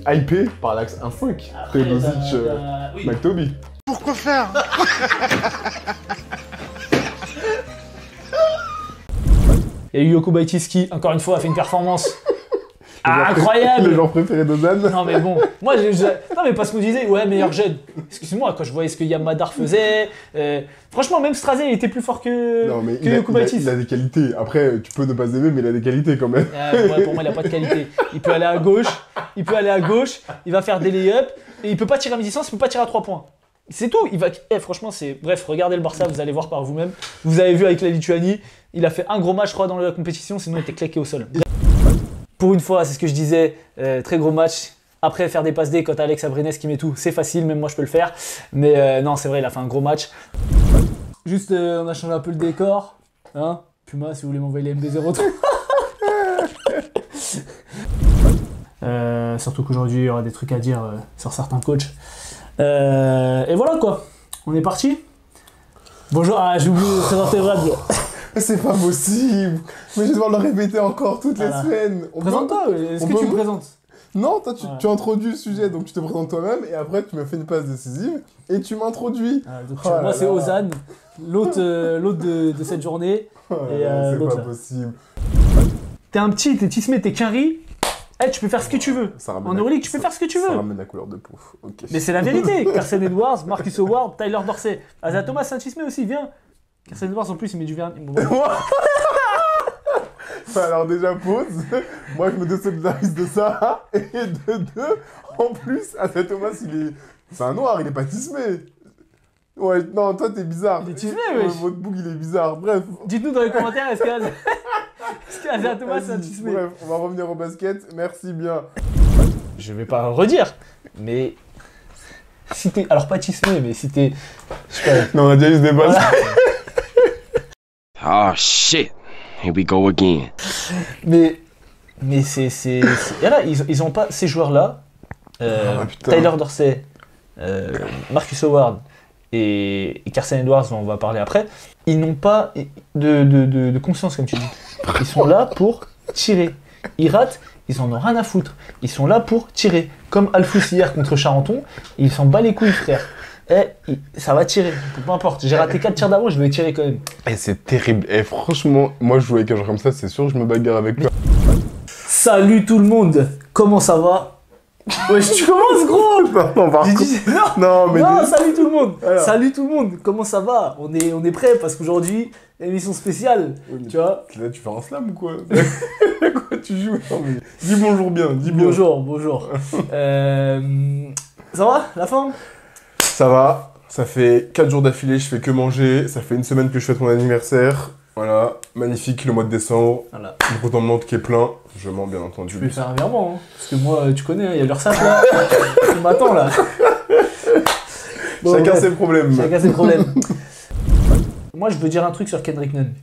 hypé par l'axe 1-5. Teodosic, oui. McToby. Pourquoi faire? Il y a eu Yoko Baitis qui, encore une fois, a fait une performance incroyable. Le genre préféré d'Ozan. Non mais bon, moi non mais parce qu'on disait ouais meilleur jeune. Excuse-moi quand je voyais ce que Yamadar faisait. Franchement même Strazé il était plus fort que Yoko Baitis. Il a des qualités. Après tu peux ne pas aimer mais il a des qualités quand même. Ouais, pour moi il a pas de qualité. Il peut aller à gauche, il va faire des lay-ups et il peut pas tirer à mi-distance, il peut pas tirer à 3 points. C'est tout. Il va. Franchement c'est. Bref regardez le Barça, vous allez voir par vous-même. Vous avez vu avec la Lituanie, il a fait un gros match je crois dans la compétition, sinon il était claqué au sol. Pour une fois, c'est ce que je disais, très gros match. Après, faire des passes D quand Alex Abrines qui met tout, c'est facile, même moi je peux le faire. Mais non, c'est vrai, il a fait un gros match. Juste, on a changé un peu le décor. Hein Puma, si vous voulez m'envoyer les MB03. Surtout qu'aujourd'hui, il y aura des trucs à dire sur certains coachs. Et voilà quoi, on est parti. Bonjour, j'ai oublié de présenter Brad. C'est pas possible. Mais je vais devoir le répéter encore toutes les semaines. Présente-toi, est-ce que tu me présentes? Non, toi tu introduis le sujet, donc tu te présentes toi-même et après tu me fais une passe décisive et tu m'introduis. Moi c'est Ozan, l'autre de cette journée. C'est pas possible. T'es un petit, t'es tismé, t'es qu'un riz. Tu peux faire ce que tu veux. En Euroleague, tu peux faire ce que tu veux. Ça ramène la couleur de peau. Okay. Mais c'est la vérité. Carson Edwards, Marcus Howard, Tyler Dorsey. Asa Thomas, c'est un tismé aussi, viens. Carson Edwards en plus, il met du vernis. Alors déjà pause, moi je me désolidarise de ça, et de deux, en plus, Asa Thomas c'est un noir, il est pas tismé. Ouais, non, toi t'es bizarre. Il est tismé, wesh. Votre bouc il est bizarre, bref. Dites-nous dans les commentaires, est-ce qu'Asa Thomas c'est un tismé? Bref, on va revenir au basket, merci bien. Je vais pas redire, mais si t'es, alors pas tismé, mais si t'es... Non, on a déjà eu ce débat. Voilà. Oh shit. Here we go again. Mais c'est... Là, ils ont pas ces joueurs-là, Tyler Dorsey, Marcus Howard et Carson Edwards, dont on va parler après, ils n'ont pas de conscience, comme tu dis. Ils sont là pour tirer. Ils ratent, ils en ont rien à foutre. Ils sont là pour tirer. Comme Alfous hier contre Charenton, il s'en bat les couilles, frère. Ça va tirer, peu importe. J'ai raté 4 tirs d'avant, je vais tirer quand même. C'est terrible. Franchement, moi je joue avec un joueur comme ça, c'est sûr que je me bagarre avec lui. Salut tout le monde, comment ça va? Wesh, tu commences gros. Non, salut tout le monde. Alors. Salut tout le monde, comment ça va? On est prêt parce qu'aujourd'hui, émission spéciale, oui, tu vois. Là, tu fais un slam ou quoi? Quoi tu joues? Non, mais dis bonjour bien, dis bien. Bonjour. Ça va, la forme? Ça va, ça fait 4 jours d'affilée, je fais que manger, ça fait 1 semaine que je fête mon anniversaire. Voilà, magnifique le mois de décembre, voilà. Mon compte en banque qui est plein, je mens bien entendu. Tu peux faire un virement, hein, parce que moi, tu connais, il y a l'URSSAF là, il m'attend là. Bon, chacun ses problèmes. Chacun ses problèmes. Moi, je veux dire un truc sur Kendrick Nunn.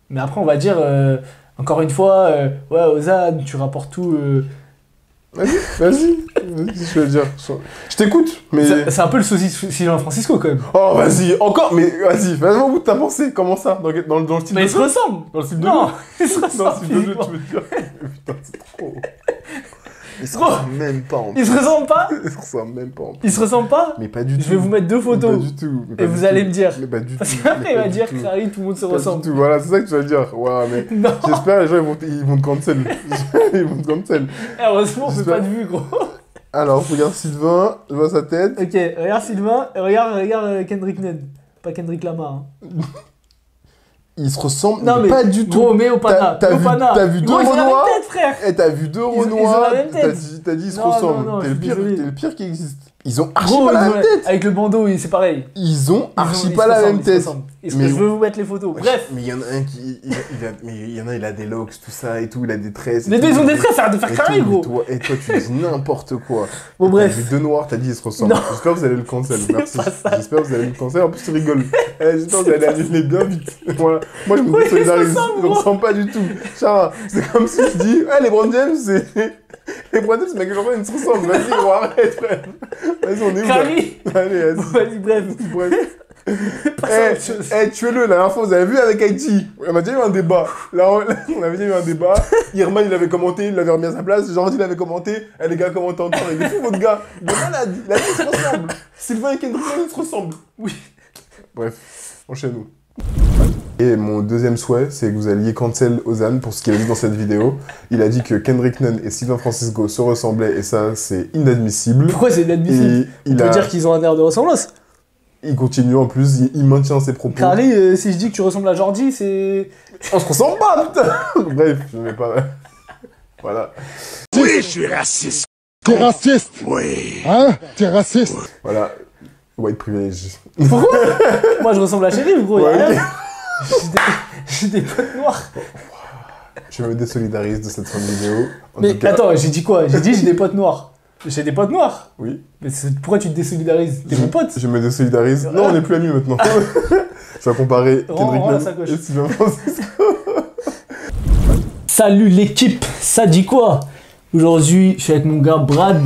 Mais après, on va dire, encore une fois, ouais, Ozan, tu rapportes tout... Vas-y, je vais dire. Je t'écoute, mais... C'est un peu le saucisson Francisco, quand même. Oh, vas-y, encore, mais vas-y, vas-y au bout de ta pensée, comment ça? Dans le style mais de jeu? Mais ils se ressemblent. Dans le style de jeu? Ils se ressemblent. Dans le style de jeu, tu veux dire? Putain, c'est trop... Ils se ressemblent même pas en plus. Ils se ressemblent pas? Ils se ressemblent même pas en plus. Ils se ressemblent pas? Mais pas du tout. Je vais vous mettre 2 photos. Pas du tout. Et vous allez me dire. Mais pas du tout. Parce qu'après, il va dire que Harry, tout le monde se ressemble. Pas du tout, voilà, c'est ça que tu vas dire. Ouais, mais j'espère les gens ils vont te cancel. Ils vont te cancel. Heureusement, on fait pas de vue, gros. Alors, regarde Sylvain, je vois sa tête. Ok, regarde Sylvain, et regarde Kendrick Nunn. Pas Kendrick Lamar. Hein. Ils se ressemblent, non, mais pas du tout. Gros, mais Opana. T'as vu 2 Renois? Frère. Et t'as vu 2 Renois? T'as dit ils se ressemblent. Non, t'es le pire qui existe. Ils ont archi pas la même tête. Avec le bandeau, c'est pareil. Ils ont archi pas la même tête. Mais je veux vous mettre les photos. Bref. Mais il y en a un qui... il a des locks, tout ça et tout, il a des tresses. Les deux, ils ont des tresses, arrête de faire carré, gros. Et toi, tu dis n'importe quoi. Bon, bref. T'as vu 2 noirs, t'as dit ils se ressemblent. J'espère que vous allez le cancel, merci. J'espère que vous allez le cancel, en plus tu rigoles. J'espère que vous allez annuler bien vite. Voilà. Moi, je me désolidarise. Ils ne ressemblent pas du tout. C'est comme si je dis, les LeBron James, c'est... Les LeBron James, Michael Jordan, ils se ressemblent. Vas-y, gros, arrête, frère. Vas-y, on est où? Allez, vas-y. Vas-y, bref. Tuez-le, la dernière fois, vous avez vu avec Haïti. On a déjà eu un débat. Là, on avait déjà eu un débat. Irman, il avait commenté, il l'avait remis à sa place. Jordi, il avait commenté. Et les gars commentent encore. Il est fou, votre gars. Il est malade. La vie, se ressemble. Sylvain et Kendrick Nunn se ressemblent. Oui. Bref, enchaînons. Et mon deuxième souhait, c'est que vous alliez cancel Ozan pour ce qu'il a dit dans cette vidéo. Il a dit que Kendrick Nunn et Sylvain Francisco se ressemblaient et ça, c'est inadmissible. Pourquoi c'est inadmissible? On peut dire qu'ils ont un air de ressemblance. Il continue en plus, il maintient ses propos. Carly, si je dis que tu ressembles à Jordi, c'est... On se ressemble pas, putain. Bref, je vais pas... Voilà. Oui, je suis raciste. T'es raciste? Oui. Hein? T'es raciste? Voilà. White privilege. Pourquoi? Moi, je ressemble à Shérif, gros. Ouais, okay. J'ai des potes noirs. Je me désolidarise de cette fin de vidéo. Mais attends, j'ai dit quoi? J'ai dit j'ai des potes noirs. J'ai des potes noirs. Oui. Mais pourquoi tu te désolidarises? T'es mon pote. Je me désolidarise. Non, on n'est plus amis maintenant. Je vais comparer Kendrick Nunn et Sylvain Francisco. Salut l'équipe, ça dit quoi? Aujourd'hui, je suis avec mon gars Brad.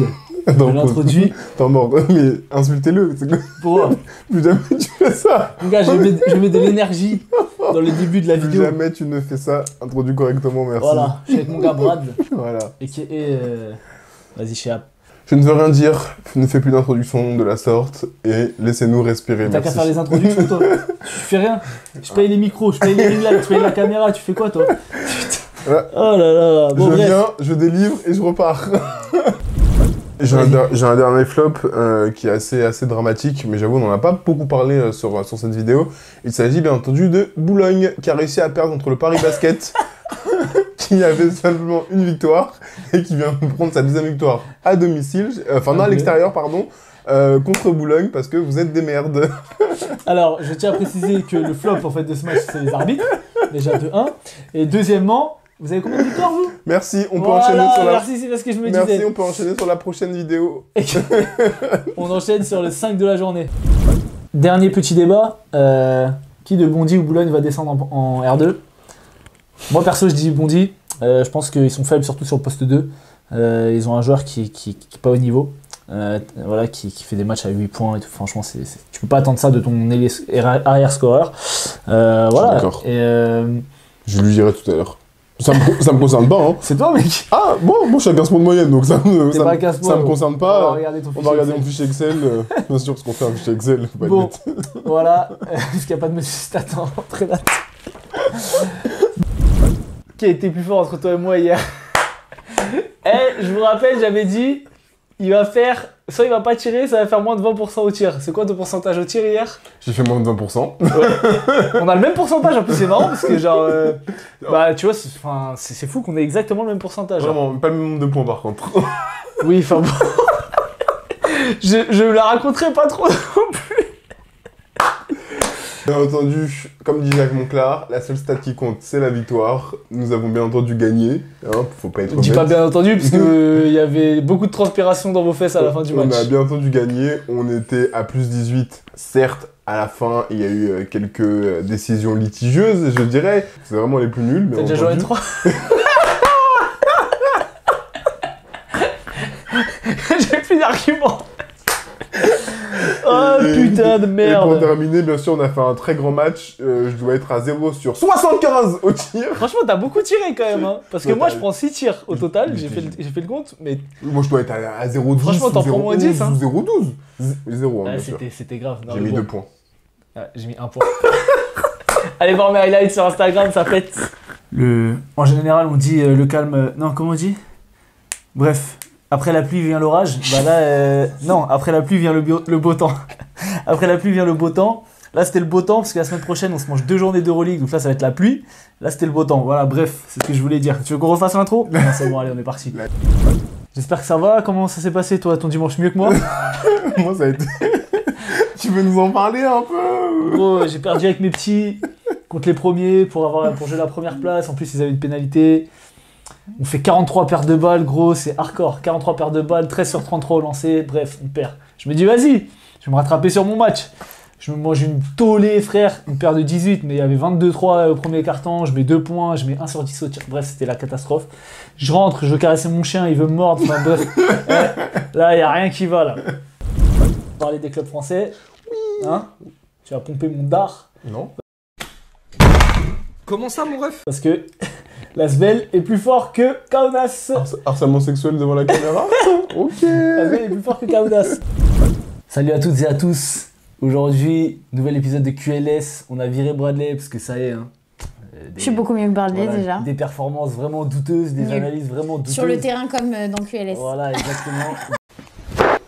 Je l'introduis. T'es mort, mais insultez-le. Pourquoi? Plus jamais tu fais ça. Mon gars, je mets de l'énergie dans le début de la vidéo. Plus jamais tu ne fais ça. Introduis correctement, merci. Voilà, je suis avec mon gars Brad. Voilà. Et vas-y, Chéap. Je ne veux rien dire, je ne fais plus d'introduction de la sorte et laissez-nous respirer. T'as qu'à faire les introductions, toi. Tu fais rien. Je paye les micros, je paye les ring lights, je paye la caméra, tu fais quoi, toi? Putain. Voilà. Oh là là. Bon, je viens, je délivre et je repars. J'ai un dernier flop qui est assez dramatique, mais j'avoue, on n'en a pas beaucoup parlé sur cette vidéo. Il s'agit bien entendu de Boulogne, qui a réussi à perdre contre le Paris Basket, qui avait simplement une victoire, et qui vient de prendre sa deuxième victoire à domicile, non, à l'extérieur, pardon, contre Boulogne, parce que vous êtes des merdes. Alors, je tiens à préciser que le flop, en fait, de ce match, c'est les arbitres, déjà de 1. Et deuxièmement... Vous avez combien de victoires, vous? Merci, on peut enchaîner sur la... Merci, c'est parce que je me disais. Merci, on peut enchaîner sur la prochaine vidéo. On enchaîne sur le 5 de la journée. Dernier petit débat. Qui de Bondy ou Boulogne va descendre en R2? Moi, perso, je dis Bondy. Je pense qu'ils sont faibles, surtout sur le poste 2. Ils ont un joueur qui est pas au niveau. Voilà, qui fait des matchs à 8 points et tout. Franchement, tu peux pas attendre ça de ton arrière-scoreur. Voilà. D'accord. Je lui dirai tout à l'heure. Ça me concerne pas, hein. C'est toi, mec. Ah, bon, je suis à 15 points de moyenne, donc ça me concerne pas. On va regarder mon fichier Excel. Bien sûr, parce qu'on fait un fichier Excel. Bon, voilà. Parce qu'il n'y a pas de monsieur Statan en prédate. Qui a été plus fort entre toi et moi hier? Je vous rappelle, j'avais dit, il va faire... Soit il va pas tirer, ça va faire moins de 20% au tir. C'est quoi ton pourcentage au tir hier? J'ai fait moins de 20%. Ouais. On a le même pourcentage, en plus c'est marrant parce que genre... bah tu vois, c'est fou qu'on ait exactement le même pourcentage. Vraiment, pas le même nombre de points par contre. Oui, enfin bon... je la raconterai pas trop non plus. Bien entendu, comme dit Jacques Monclar, la seule stat qui compte, c'est la victoire. Nous avons bien entendu gagné. Hein, faut pas être honnête. Dis pas bien entendu, parce qu'il y avait beaucoup de transpiration dans vos fesses à la fin du match. On a bien entendu gagné. On était à plus 18. Certes, à la fin, il y a eu quelques décisions litigieuses, je dirais. C'est vraiment les plus nuls. T'as déjà joué 3 J'ai plus d'arguments. Oh putain de merde! Et pour terminer, bien sûr, on a fait un très grand match. Je dois être à 0 sur 75 au tir. Franchement, t'as beaucoup tiré quand même. Hein. Parce que moi, je prends 6 tirs au total. J'ai fait le compte. Mais... Moi, je dois être à 0,12. Franchement, t'en prends moins 10. Hein. 0,12. 0, hein, c'était grave. J'ai mis 2 points. Ouais, j'ai mis 1 point. Allez voir mes highlights sur Instagram, ça pète. En général, on dit le calme... Non, comment on dit? Bref. Après la pluie vient l'orage, bah là, non, après la pluie vient le beau temps. Après la pluie vient le beau temps. Là, c'était le beau temps, parce que la semaine prochaine, on se mange 2 journées d'Euroleague, donc là, ça va être la pluie. Là, c'était le beau temps. Voilà, bref, c'est ce que je voulais dire. Tu veux qu'on refasse l'intro? Non, c'est bon, allez, on est parti. J'espère que ça va. Comment ça s'est passé, toi, ton dimanche, mieux que moi? Moi, ça a été... Tu veux nous en parler un peu? Gros, j'ai perdu avec mes petits contre les premiers pour jouer la première place. En plus, ils avaient une pénalité. On fait 43 pertes de balles, gros, c'est hardcore. 43 pertes de balles, 13 sur 33 au lancer, bref, on perd. Je me dis, vas-y, je vais me rattraper sur mon match. Je me mange une tollée, frère, une paire de 18, mais il y avait 22-3 au premier quart-temps, je mets 2 points, je mets 1 sur 10 au tir. Bref, c'était la catastrophe. Je rentre, je veux caresser mon chien, il veut me mordre, enfin bref. Là, il n'y a rien qui va, là. Parler des clubs français, hein? Tu vas pomper mon dard. Non. Comment ça, mon ref? Parce que l'Asvel est plus fort que Kaunas. Harcèlement sexuel devant la caméra. Ok. L'Asvel est plus fort que Kaunas. Salut à toutes et à tous. Aujourd'hui, nouvel épisode de QLS. On a viré Bradley parce que ça y est. Hein. Je suis beaucoup mieux que Bradley déjà. Des performances vraiment douteuses, des analyses vraiment douteuses. Sur le terrain comme dans QLS. Voilà, exactement.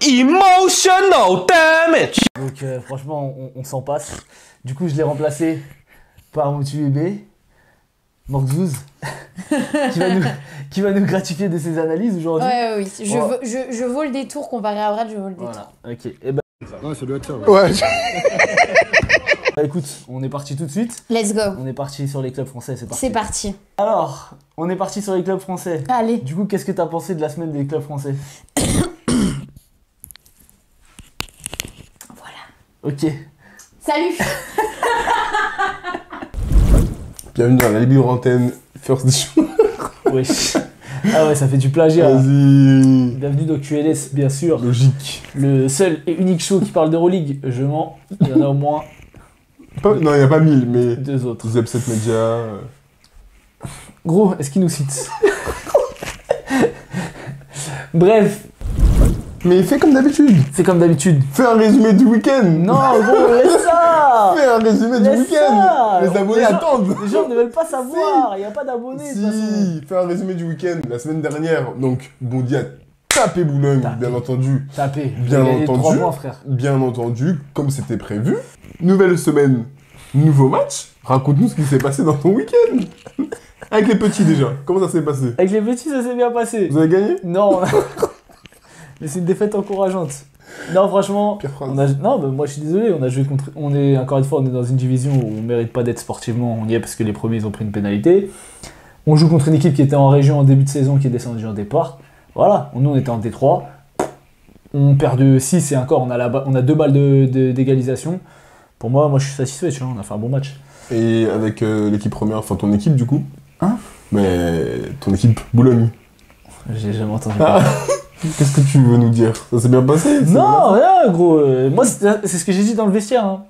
Emotional damage. Donc franchement, on s'en passe. Du coup, je l'ai remplacé par mon bébé, Morgzouz, qui va nous gratifier de ses analyses aujourd'hui. Ouais, oui. Je vaux le détour comparé à Brad, je vaux le détour. Voilà, ok. Et ben, Ouais, ça doit être ça. Ouais. bah, écoute, on est parti tout de suite. Let's go. On est parti sur les clubs français, c'est parti. C'est parti. Alors, on est parti sur les clubs français. Allez. Du coup, qu'est-ce que t'as pensé de la semaine des clubs français? Voilà. Ok. Salut. Bienvenue dans la libre antenne First Edition. Wesh. Ah ouais, ça fait du plagiat. Vas-y. Bienvenue dans QLS, bien sûr. Logique. Le seul et unique show qui parle d'Euroleague. Je mens. Il y en a au moins Non, il n'y a pas 1000, mais... 2 autres. Zep7 Media... Gros, est-ce qu'il nous cite? Bref, Mais fais comme d'habitude. c'est comme d'habitude. Fais un résumé du week-end. Non, gros, laisse ça. Fais un résumé du Laisse week-end. ça. Les abonnés Les gens- attendent. Les gens ne veulent pas savoir. Il n'y a pas d'abonnés de toute façon. Si, fais un résumé du week-end. La semaine dernière, donc, Bondy a tapé Boulogne, Tapé. bien entendu. Tapez. Bien Vous avez gagné 3 entendu. points, frère. Bien entendu, comme c'était prévu. Nouvelle semaine, nouveau match. Raconte-nous ce qui s'est passé dans ton week-end. Avec les petits déjà, comment ça s'est passé? Avec les petits, ça s'est bien passé. Vous avez gagné? Non. Mais c'est une défaite encourageante. Non, franchement, Pire phrase. non, bah, moi je suis désolé, on a joué contre. On est, encore une fois, on est dans une division où on mérite pas d'être sportivement. On y est parce que les premiers ils ont pris une pénalité. On joue contre une équipe qui était en région en début de saison, qui est descendue en départ. Voilà, nous on était en D3. On perd de 6 et encore, on a 2 balles d'égalisation. Pour moi, je suis satisfait, tu vois, on a fait un bon match. Et avec l'équipe première, enfin ton équipe du coup? Hein? Mais ton équipe Boulogne. J'ai jamais entendu Ah. parler. Qu'est-ce que tu veux nous dire? Ça s'est bien passé? Non, rien, gros. Moi, c'est ce que j'ai dit dans le vestiaire. Hein.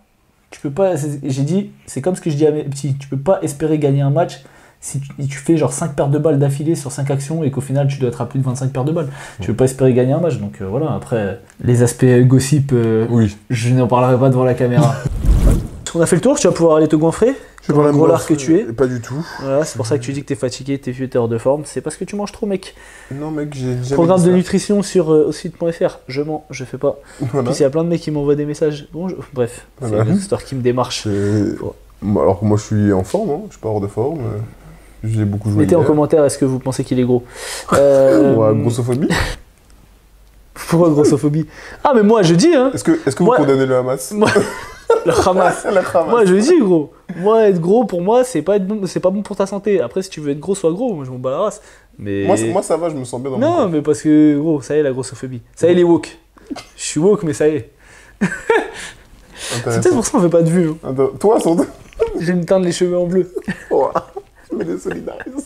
Tu peux pas. J'ai dit, c'est comme ce que je dis à mes petits. Tu peux pas espérer gagner un match si tu fais genre 5 paires de balles d'affilée sur 5 actions et qu'au final tu dois être à plus de 25 paires de balles. Tu peux pas espérer gagner un match. Donc voilà, après, les aspects gossip, Oui. je n'en parlerai pas devant la caméra. On a fait le tour, tu vas pouvoir aller te goinfrer. Je suis le gros lard que tu es. Pas du tout. Voilà, c'est pour ça que tu dis que t'es fatigué, t'es vieux, t'es hors de forme. C'est parce que tu manges trop, mec. Non mec, j'ai jamais Programme dit de ça. nutrition sur osite.fr. Je mens, je fais pas. Voilà. Puis il y a plein de mecs qui m'envoient des messages. Bonjour. Bref, c'est Voilà. une histoire qui me démarche. Moi, alors que moi je suis en forme, hein. Je suis pas hors de forme. J'ai beaucoup joué Mettez en hier. commentaire, est-ce que vous pensez qu'il est gros? Ouais, grossophobie. Pourquoi grossophobie? Ah, mais moi je dis, hein. Est-ce que vous Moi- condamnez le Hamas? Moi, le Hamas. La Hamas. Moi je dis, gros. Moi, être gros, pour moi, c'est pas bon pour ta santé. Après, si tu veux être gros, sois gros. Moi, je m'en bats la race. Mais... Moi ça va, je me sens bien dans mon non, corps. mais parce que, gros, ça y est, la grossophobie. Ça y est, les woke. Je suis woke, mais ça y est. C'est peut-être Intéressant. pour ça qu'on fait pas de vue. Hein. Attends, toi, surtout. Je vais me teindre les cheveux en bleu. Oh, je me désolidarise.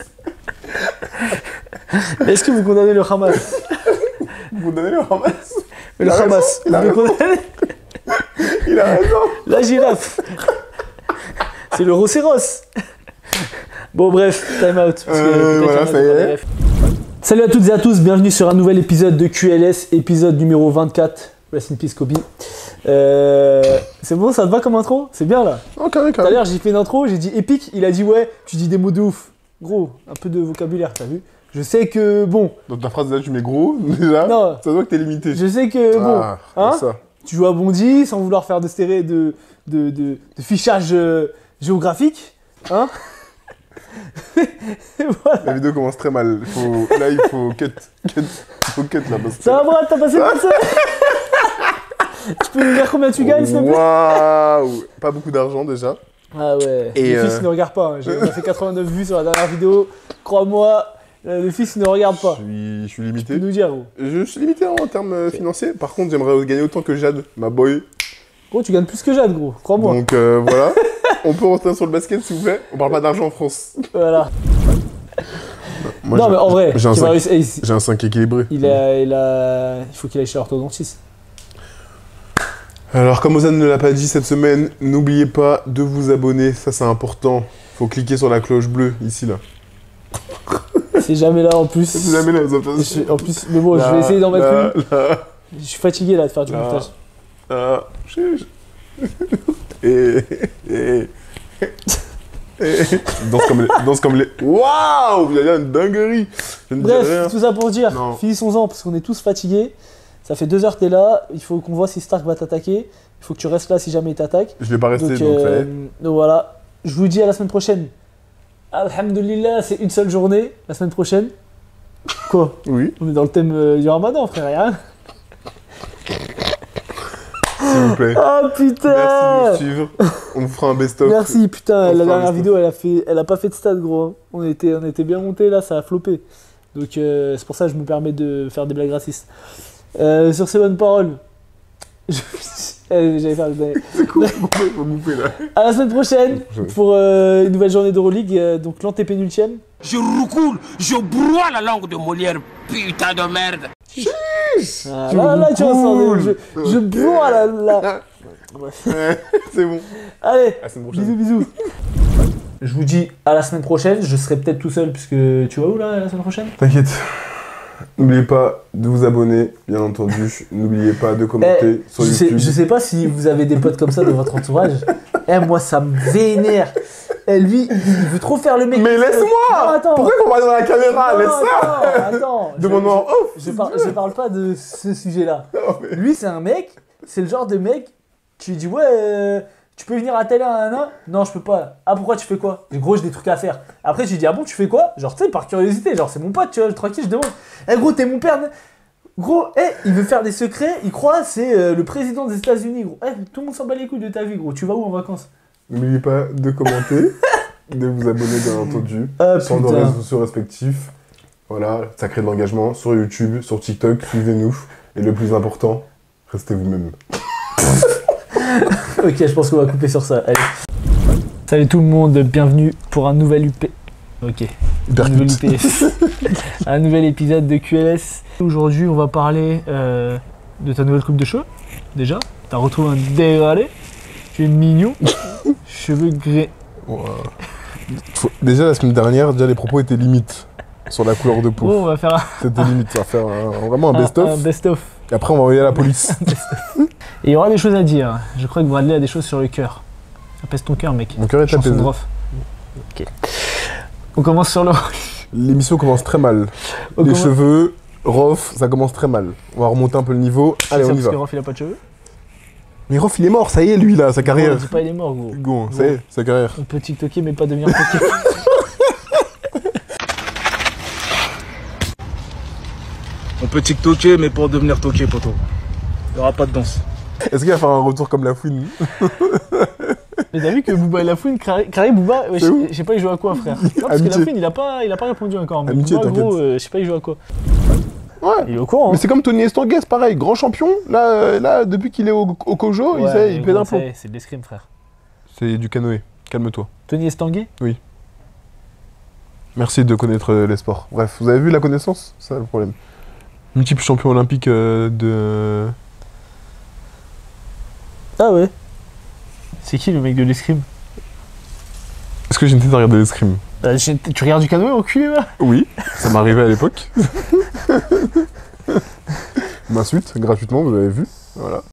Mais est-ce que vous condamnez le Hamas? Vous donnez le Hamas? Mais le Il a Hamas, raison, il a vous le raison. condamnez? Il a raison. La girafe. C'est le rhinocéros. Bon bref, time out. parce que peut-être voilà, qu'il y en a ça y qui ont est. des refs. Salut à toutes et à tous, bienvenue sur un nouvel épisode de QLS, épisode numéro 24. Rest in peace Kobe. C'est bon, ça te va comme intro? C'est bien là. Oh, carré, Tout à carré. l'heure j'ai fait une intro, j'ai dit épique, il a dit ouais, tu dis des mots de ouf. Gros, un peu de vocabulaire, t'as vu? Je sais que bon, Dans ta phrase là, tu mets gros, déjà. non, Ça se voit que t'es limité. je sais que bon, Ah, hein? ça. tu joues à Bondy sans vouloir faire de de fichage géographique, hein? Voilà. La vidéo commence très mal. Là, il faut cut. Faut cut là. Parce que... Ça va, Brad, t'as passé comme ça? Tu peux nous dire combien tu gagnes, s'il te plaît? Waouh. Pas beaucoup d'argent déjà. Ah ouais, Et le fils ne regarde pas, hein. On a fait 89 vues sur la dernière vidéo, crois-moi, le fils ne regarde pas. Je suis Tu limité. peux nous dire, gros. Je suis limité en termes financiers. Par contre, j'aimerais gagner autant que Jade, ma boy. Gros, tu gagnes plus que Jade, gros, crois-moi. Donc voilà. On peut retourner sur le basket s'il vous plaît. On parle pas d'argent en France. Voilà. Moi, non, j'ai- mais en vrai, j'ai un tu vas 5. réussir- J'ai un 5 équilibré. il faut qu'il aille chez l'orthodontiste. Alors, comme Ozan ne l'a pas dit cette semaine, n'oubliez pas de vous abonner, ça c'est important. Faut cliquer sur la cloche bleue, ici, là. C'est jamais là en plus. C'est jamais là, ça passe. En plus, mais bon, je vais essayer d'en mettre une. Là. Je suis fatigué là de faire du Là. montage. Et... Danse comme les... Waouh! Il y a une dinguerie! Je ne dis rien. Bref, tout ça pour dire, Non. finissons-en parce qu'on est tous fatigués. Ça fait 2 heures que t'es là, il faut qu'on voit si Stark va t'attaquer. Il faut que tu restes là si jamais il t'attaque. Je vais pas rester, Donc, donc ça y est. donc voilà, je vous dis à la semaine prochaine. Alhamdoulilah, c'est une seule journée, la semaine prochaine. Quoi? Oui, On est dans le thème du ramadan, frère, y'a rien. s'il vous plaît. Oh putain! Merci de nous suivre. On vous fera un best-of. Merci, putain, On la fera un dernière best-of. vidéo, elle a pas fait de stade, gros. Hein. On était bien monté là, ça a floppé. Donc c'est pour ça que je me permets de faire des blagues racistes. Sur ces bonnes paroles, j'allais faire des... C'est cool, faut bouffer là. À la semaine prochaine pour une nouvelle journée d'Euroleague, donc l'antépénultième. Je roucoule, je broie la langue de Molière, putain de merde. Ah, là, tu vois, je bois là. Bref. Ouais, c'est bon. Allez, À la semaine prochaine. bisous. Je vous dis à la semaine prochaine, je serai peut-être tout seul puisque tu vas où là la semaine prochaine? T'inquiète. N'oubliez pas de vous abonner, bien entendu. N'oubliez pas de commenter sur YouTube. Je sais pas si vous avez des potes comme ça dans votre entourage. Moi ça me vénère. Lui, il veut trop faire le mec. Mais laisse-moi! Non, attends. Pourquoi qu'on va dans la caméra? Non, Laisse ça! Attends. Demande-moi en off! Je parle pas de ce sujet-là. Non, mais- Lui, c'est un mec, c'est le genre de mec, tu lui dis ouais, tu peux venir à telle heure, nanana. Non, je peux pas. Ah, pourquoi tu fais quoi? Gros, j'ai des trucs à faire. Après, tu lui dis ah bon, tu fais quoi? Genre, tu sais, par curiosité, genre, c'est mon pote, tu vois, tranquille, je demande. Gros, t'es mon père. Gros, il veut faire des secrets, il croit c'est le président des États-Unis, gros. Tout le monde s'en bat les couilles de ta vie, gros. Tu vas où en vacances? N'oubliez pas de commenter, de vous abonner, bien entendu. Ah, Sur nos putain. réseaux sociaux respectifs. Voilà, ça crée de l'engagement sur YouTube, sur TikTok, suivez-nous. Et le plus important, restez vous-même. Ok, je pense qu'on va couper sur ça. Allez. Salut tout le monde, bienvenue pour un nouvel UP. Ok. Un nouvel UPS. Un nouvel épisode de QLS. Aujourd'hui, on va parler de ta nouvelle coupe de cheveux. Déjà, t'as retrouvé un dégradé. Tu es mignon. Cheveux gris. Déjà, la semaine dernière, les propos étaient limites sur la couleur de peau. Bon, on va faire C'était limite, ça va faire vraiment un un best-of. best-of. Et après, on va envoyer à la police. Et il y aura des choses à dire. Je crois que Bradley a des choses sur le cœur. Apaise ton cœur, mec. Mon cœur est Chanson apaisé. de Rof. Ok. On commence sur le. L'émission commence très mal. On Les commence- cheveux, Rof, ça commence très mal. On va remonter un peu le niveau. Allez, on y Parce va. que Rof, il a pas de cheveux. Mais Rof, il est mort, ça y est, lui, là, sa carrière. Gros, dis pas il est mort, gros. Go, ça y est, sa carrière. On peut TikToker mais pas devenir poké. On peut TikToker, mais pour devenir toqué, poto. Il n'y aura pas de danse. Est-ce qu'il va faire un retour comme la fouine? Mais t'as vu que Booba et Lafouine, Carré Booba, ouais, C'est où je sais pas il joue à quoi frère. Non, parce que Amitié. Lafouine il a pas répondu encore. Mais Amitié, Booba, t'inquiète. gros, je sais pas il joue à quoi. Ouais. Il est au courant. Mais c'est comme Tony Estanguet, c'est pareil, grand champion. Là depuis qu'il est au Kojo, il pète un plomb. C'est de l'escrime frère. C'est du canoë, calme-toi. Tony Estanguet. Merci de connaître les sports. Bref, vous avez vu la connaissance? C'est ça le problème. Multiple champion olympique de... Ah ouais. C'est qui le mec de l'escrime? Est-ce que j'ai une tête à regarder l'escrime? Tu regardes du canoë enculé là? Oui, ça m'arrivait à l'époque. M'insulte gratuitement, vous avez vu. Voilà.